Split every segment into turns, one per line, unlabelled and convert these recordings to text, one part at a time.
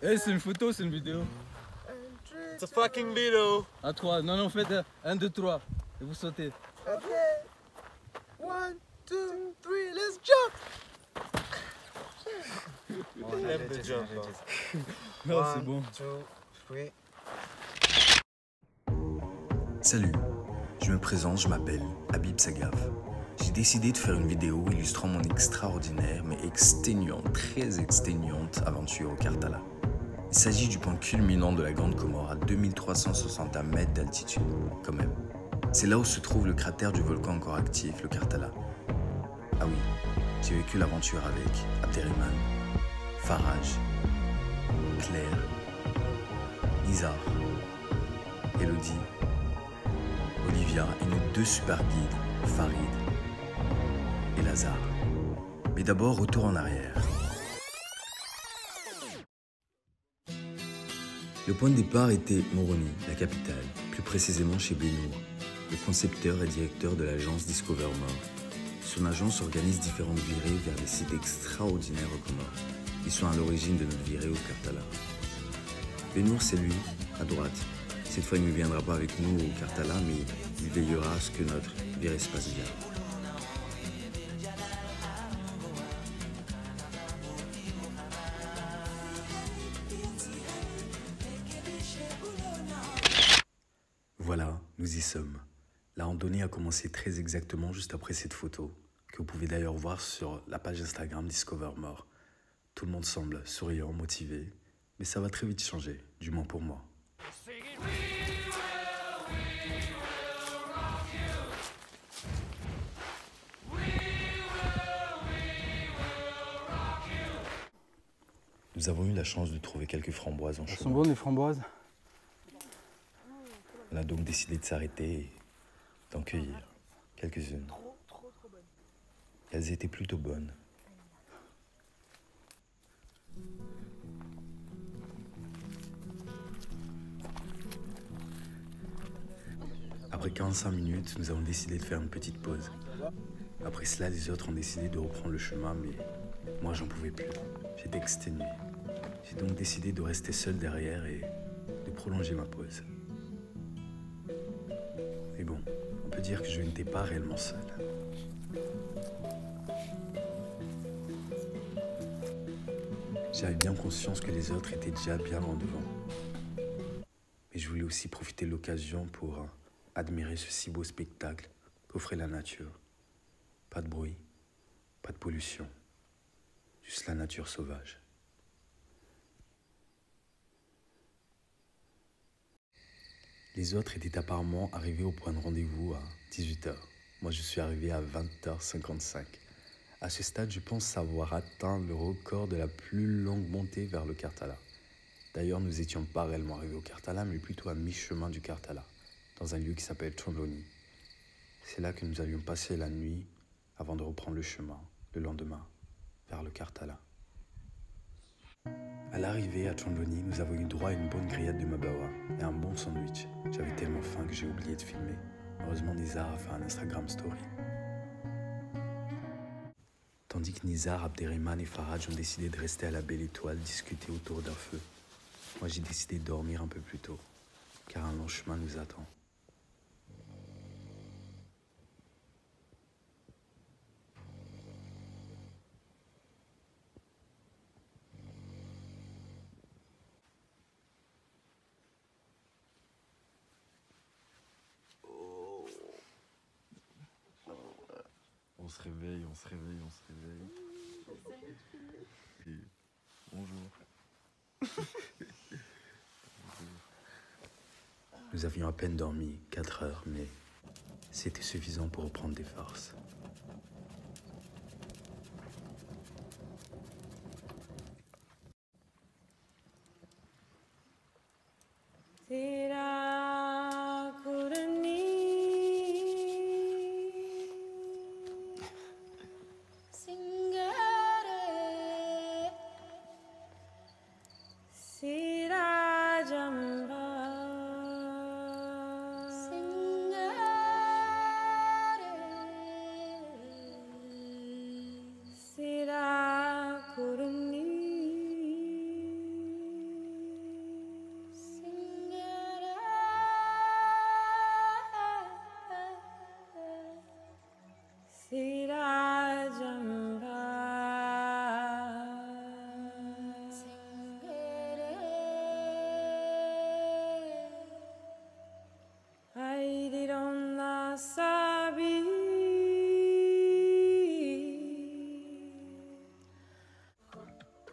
Eh, c'est une photo, c'est une vidéo.
It's a fucking video.
À 3. Non, non, faites 1, 2, 3. Et vous sautez.
Ok. 1, 2, 3, let's jump!
Lève le jump.
Non, c'est bon.
2, 3.
Salut, je me présente, je m'appelle Habib Sagaf. J'ai décidé de faire une vidéo illustrant mon extraordinaire mais exténuante, très exténuante aventure au Karthala. Il s'agit du point culminant de la Grande Comore à 2360 mètres d'altitude, quand même. C'est là où se trouve le cratère du volcan encore actif, le Karthala. Ah oui, j'ai vécu l'aventure avec Abderrahmane, Faraj, Claire, Nizar, Elodie, Olivia et nos 2 super guides, Farid et Lazare. Mais d'abord, retour en arrière. Le point de départ était Moroni, la capitale, plus précisément chez Benour, le concepteur et directeur de l'agence Discover More. Son agence organise différentes virées vers des sites extraordinaires aux Comores, qui sont à l'origine de notre virée au Karthala. Benour, c'est lui, à droite. Cette fois, il ne viendra pas avec nous au Karthala, mais il veillera à ce que notre virée se passe bien. Voilà, nous y sommes. La randonnée a commencé très exactement juste après cette photo, que vous pouvez d'ailleurs voir sur la page Instagram Discover More. Tout le monde semble souriant, motivé, mais ça va très vite changer, du moins pour moi. Nous avons eu la chance de trouver quelques framboises en chemin.
Elles sont bonnes les framboises.
On a donc décidé de s'arrêter et d'en cueillir quelques-unes. Elles étaient plutôt bonnes. Après 45 minutes, nous avons décidé de faire une petite pause. Après cela, les autres ont décidé de reprendre le chemin, mais moi j'en pouvais plus. J'étais exténué. J'ai donc décidé de rester seul derrière et de prolonger ma pause. Mais bon, on peut dire que je n'étais pas réellement seul. J'avais bien conscience que les autres étaient déjà bien loin devant. Mais je voulais aussi profiter de l'occasion pour admirer ce si beau spectacle qu'offrait la nature. Pas de bruit, pas de pollution, juste la nature sauvage. Les autres étaient apparemment arrivés au point de rendez-vous à 18h. Moi, je suis arrivé à 20h55. À ce stade, je pense avoir atteint le record de la plus longue montée vers le Karthala. D'ailleurs, nous n'étions pas réellement arrivés au Karthala, mais plutôt à mi-chemin du Karthala, dans un lieu qui s'appelle Chandloni. C'est là que nous allions passer la nuit avant de reprendre le chemin, le lendemain, vers le Karthala. À l'arrivée à Chandloni, nous avons eu droit à une bonne grillade de mabawa et un bon sandwich. J'avais tellement faim que j'ai oublié de filmer. Heureusement, Nizar a fait un Instagram story. Tandis que Nizar, Abderrahmane et Faraj ont décidé de rester à la Belle Étoile, discuter autour d'un feu. Moi, j'ai décidé de dormir un peu plus tôt, car un long chemin nous attend.
On se réveille, on se réveille, on se réveille. Et bonjour.
Nous avions à peine dormi 4 heures, mais c'était suffisant pour reprendre des forces.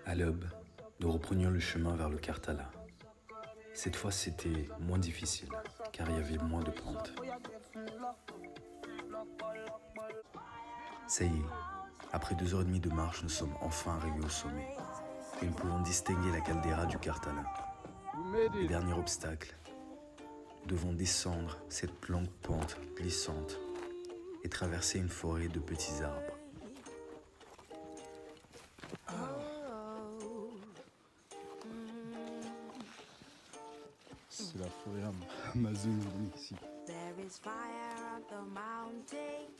À l'aube, nous reprenions le chemin vers le Karthala. Cette fois, c'était moins difficile, car il y avait moins de pentes. Ça y est, après 2h30 de marche, nous sommes enfin arrivés au sommet. Et nous pouvons distinguer la caldeira du Karthala. Le dernier obstacle. Nous devons descendre cette longue pente glissante et traverser une forêt de petits arbres.
C'est la forêt amazonienne ici.
There is fire on the mountain,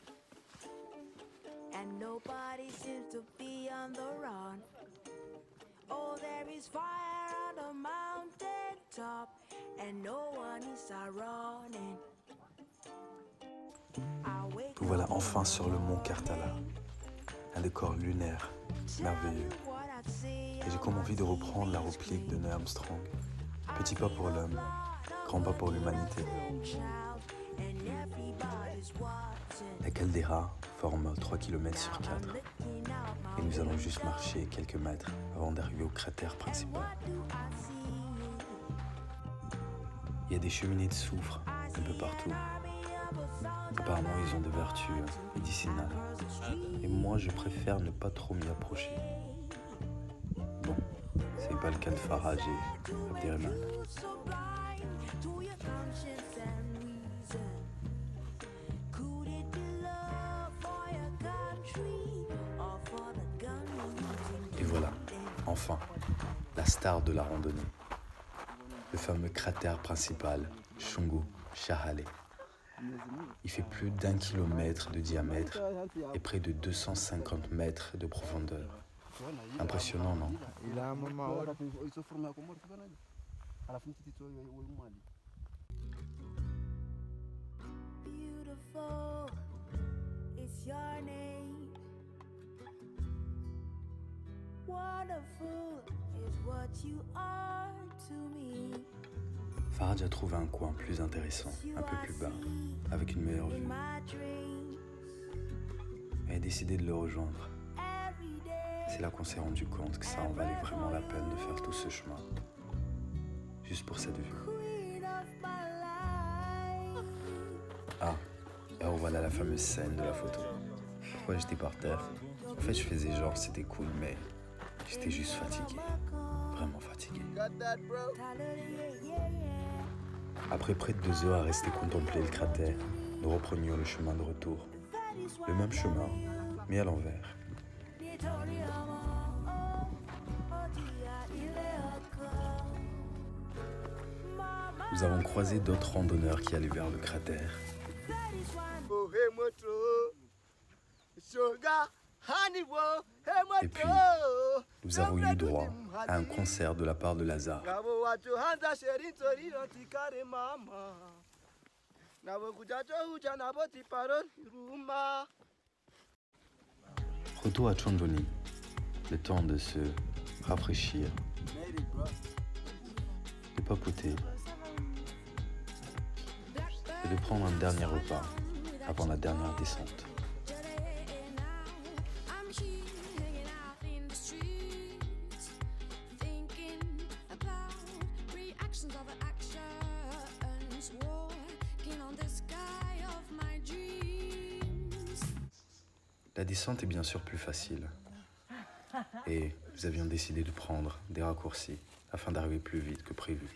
and nobody seems to be on the run. Oh, there is fire on the mountain top, and no one is running.
Nous voilà enfin sur le mont Karthala, un décor lunaire, merveilleux. Et j'ai comme envie de reprendre la réplique de Neil Armstrong. Petit pas pour l'homme, grand pas pour l'humanité. La caldeira forme 3 km sur 4 et nous allons juste marcher quelques mètres avant d'arriver au cratère principal. Il y a des cheminées de soufre un peu partout. Apparemment, ils ont des vertus médicinales. Et moi, je préfère ne pas trop m'y approcher. Bon, c'est pas le cas de Faraj et Abderrahman. Et voilà, enfin, la star de la randonnée. Le fameux cratère principal, Shungu Shahale. Il fait plus d'1 kilomètre de diamètre et près de 250 mètres de profondeur. Impressionnant, non?
Beautiful is your name. Wonderful is what you are to me.
Faraj a trouvé un coin plus intéressant, un peu plus bas, avec une meilleure vue. Elle a décidé de le rejoindre. C'est là qu'on s'est rendu compte que ça en valait vraiment la peine de faire tout ce chemin, juste pour cette vue. Ah, et voilà la fameuse scène de la photo. Pourquoi j'étais par terre? En fait, je faisais genre c'était cool, mais j'étais juste fatigué, vraiment fatigué. Après près de 2 heures à rester contempler le cratère, nous reprenions le chemin de retour. Le même chemin, mais à l'envers. Nous avons croisé d'autres randonneurs qui allaient vers le cratère. Et puis, nous avons eu droit à un concert de la part de Lazare. Retour à Chandoni, le temps de se rafraîchir, de papoter et de prendre un dernier repas avant la dernière descente. La descente est bien sûr plus facile et nous avions décidé de prendre des raccourcis afin d'arriver plus vite que prévu.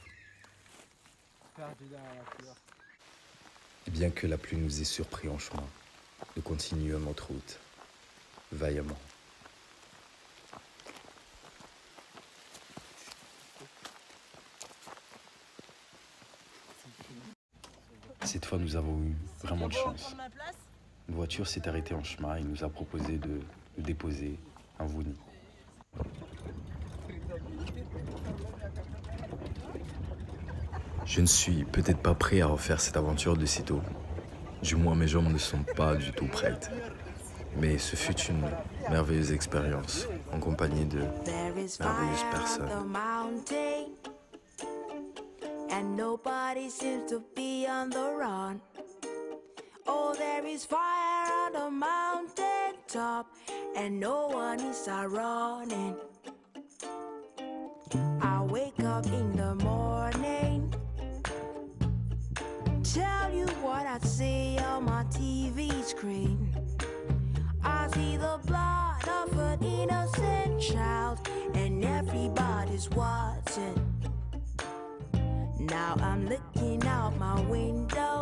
Et bien que la pluie nous ait surpris en chemin, nous continuons notre route vaillamment. Cette fois, nous avons eu vraiment de chance. Une voiture s'est arrêtée en chemin et nous a proposé de déposer un Vouni. Je ne suis peut-être pas prêt à refaire cette aventure de sitôt. Du moins, mes jambes ne sont pas du tout prêtes. Mais ce fut une merveilleuse expérience en compagnie de merveilleuses personnes.
Oh, there is fire on the mountain top, and no one is running. I wake up in the morning, tell you what I see on my TV screen. I see the blood of an innocent child, and everybody's watching. Now I'm looking out my window,